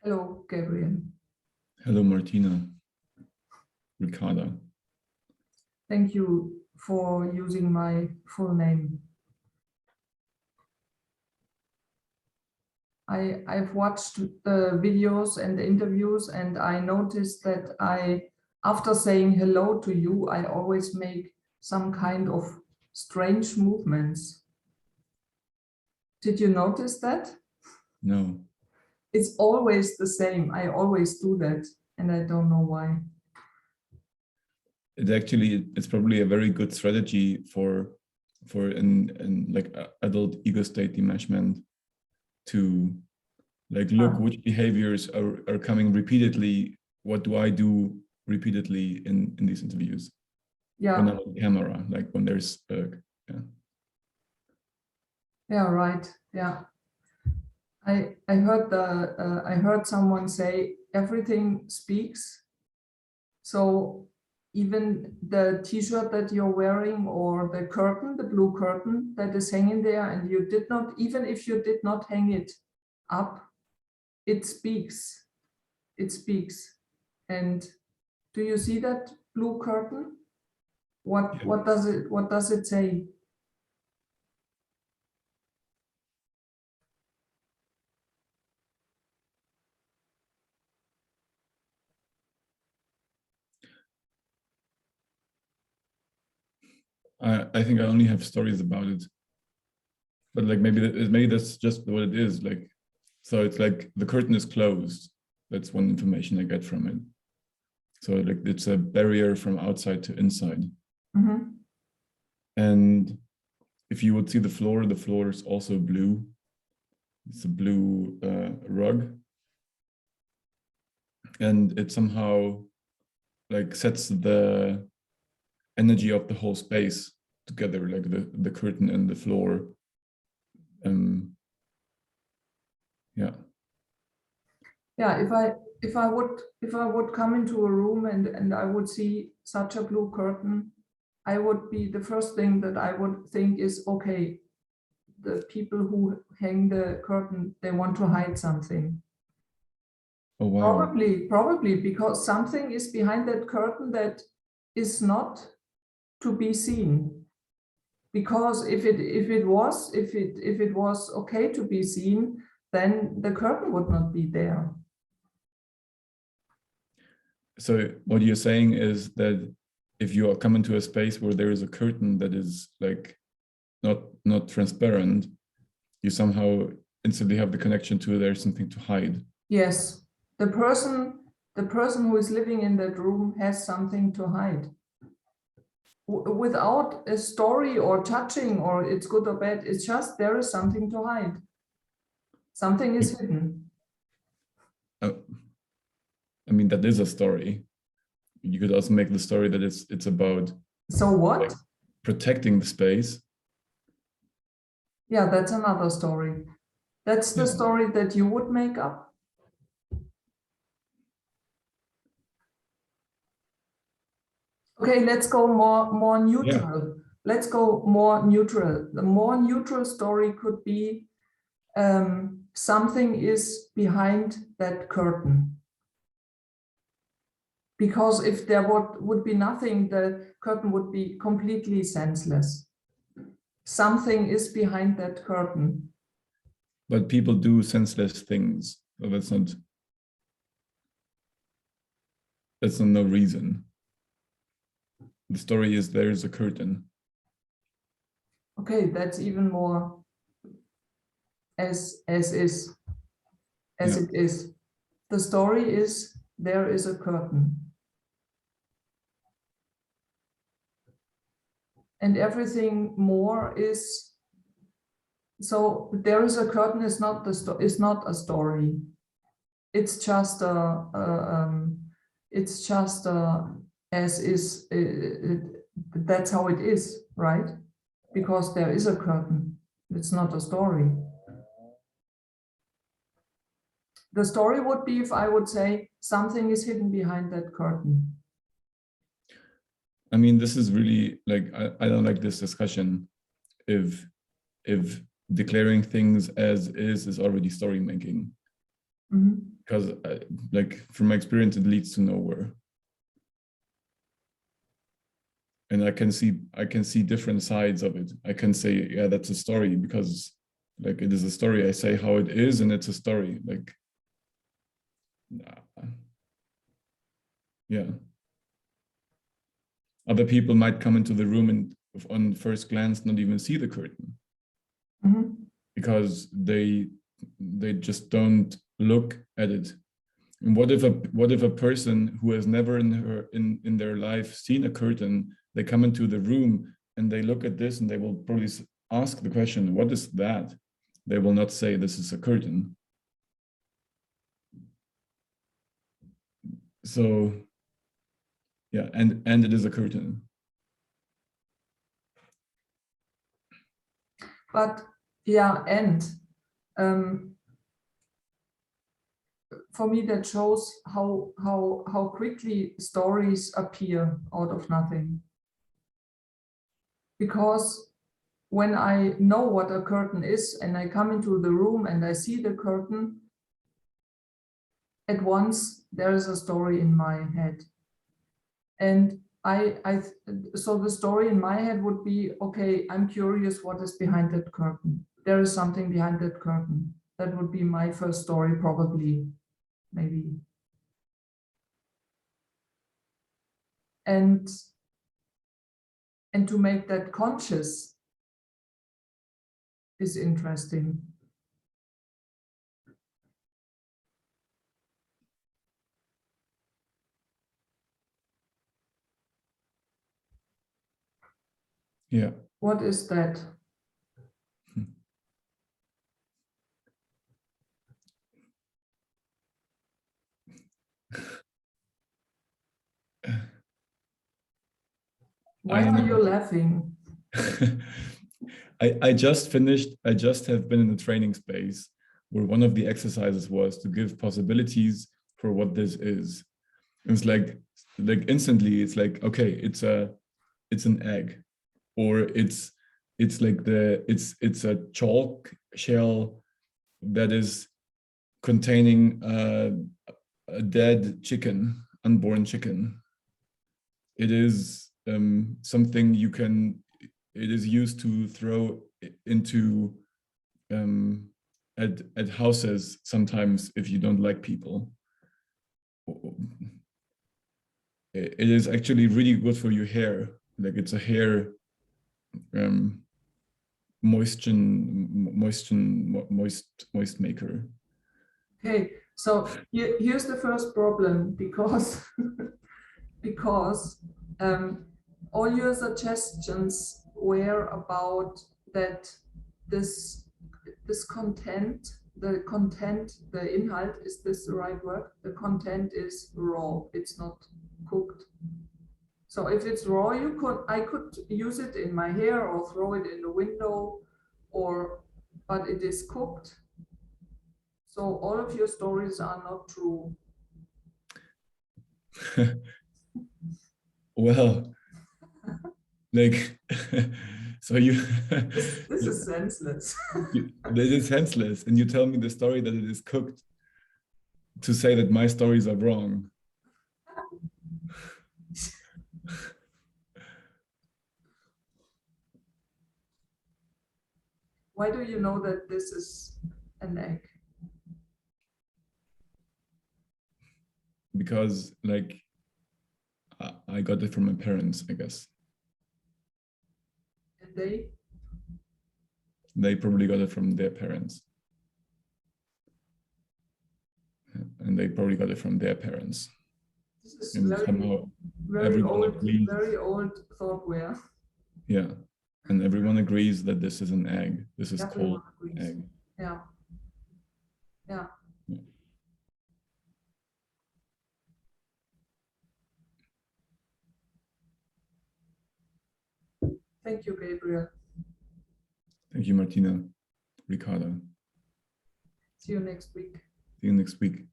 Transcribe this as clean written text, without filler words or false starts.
Hello, Gabriel. Hello, Martina. Ricarda. Thank you for using my full name. I've watched the videos and the interviews, and I noticed that after saying hello to you, I always make some kind of strange movements. Did you notice that? No. It's always the same. I always do that, and I don't know why. It's probably a very good strategy for an like adult ego state enmeshment to like look which behaviors are coming repeatedly. What do I do repeatedly in these interviews? Yeah. When I'm on camera, like when there's yeah. Yeah, right. Yeah. I heard someone say everything speaks. So even the t-shirt that you're wearing or the curtain, the blue curtain that is hanging there, and you did not, even if you did not hang it up, it speaks. It speaks. And do you see that blue curtain? What does it say? I think I only have stories about it, but like maybe that's just what it is. Like, so it's like the curtain is closed. That's one information I get from it. So like it's a barrier from outside to inside. Mm-hmm. And if you would see the floor is also blue. It's a blue rug. And it somehow like sets the energy of the whole space together, like the curtain and the floor. Yeah. Yeah, if I would come into a room and I would see such a blue curtain, I would be, the first thing that I would think is, okay, the people who hang the curtain, they want to hide something. Oh wow. Probably because something is behind that curtain that is not to be seen. Because if it was okay to be seen, then the curtain would not be there. So what you're saying is that if you come into a space where there is a curtain that is like not transparent, you somehow instantly have the connection to there's something to hide. Yes, the person who is living in that room has something to hide. Without a story or touching or it's good or bad, it's just there is something to hide. Something is hidden. I mean, that is a story. You could also make the story that it's about. So what? Like, protecting the space. Yeah, that's another story. That's the story that you would make up. Okay, let's go more neutral. Yeah. Let's go more neutral. The more neutral story could be something is behind that curtain. Because if there would be nothing, the curtain would be completely senseless. Something is behind that curtain. But people do senseless things. So that's not no reason. The story is there is a curtain. Okay, that's even more as it is. The story is there is a curtain. And everything more is, so there is a curtain is not a story. It's just as is. That's how it is, right? Because there is a curtain. It's not a story. The story would be if I would say something is hidden behind that curtain. I mean, this is really like, I don't like this discussion. If declaring things as is already story making. because like from my experience, it leads to nowhere. And I can see different sides of it. I can say, yeah, that's a story because like it is a story. I say how it is, and it's a story. Like, yeah. Other people might come into the room and on first glance not even see the curtain because they just don't look at it. And what if a person who has never in their life seen a curtain, they come into the room and they look at this and they will probably ask the question, what is that? They will not say this is a curtain. So yeah, and it is a curtain. But yeah, and for me that shows how quickly stories appear out of nothing. Because when I know what a curtain is and I come into the room and I see the curtain, at once there is a story in my head. And so the story in my head would be, okay, I'm curious what is behind that curtain. There is something behind that curtain. That would be my first story, probably, maybe. And to make that conscious is interesting. Yeah. What is that? Why are you laughing? I just have been in a training space where one of the exercises was to give possibilities for what this is. It's like instantly it's like, okay, it's an egg, or it's like it's a chalk shell that is containing a dead chicken, unborn chicken. It is something it is used to throw into at houses sometimes if you don't like people. It is actually really good for your hair. Like it's a hair moist maker. Okay, so here's the first problem, because because all your suggestions were about that this content, the Inhalt, is this the right word? The content is raw, it's not cooked. So if it's raw, I could use it in my hair or throw it in the window, but it is cooked. So all of your stories are not true. Well, like, so this is senseless. This is senseless, and you tell me the story that it is cooked to say that my stories are wrong. Why do you know that this is an egg? Because like I got it from my parents, I guess. And they? They probably got it from their parents. And they probably got it from their parents. This is and somehow everyone agrees. Very old thoughtware. Yeah. And everyone agrees that this is an egg. This is called egg. Yeah. Yeah. Yeah. Thank you, Gabriel. Thank you, Martina, Ricardo. See you next week. See you next week.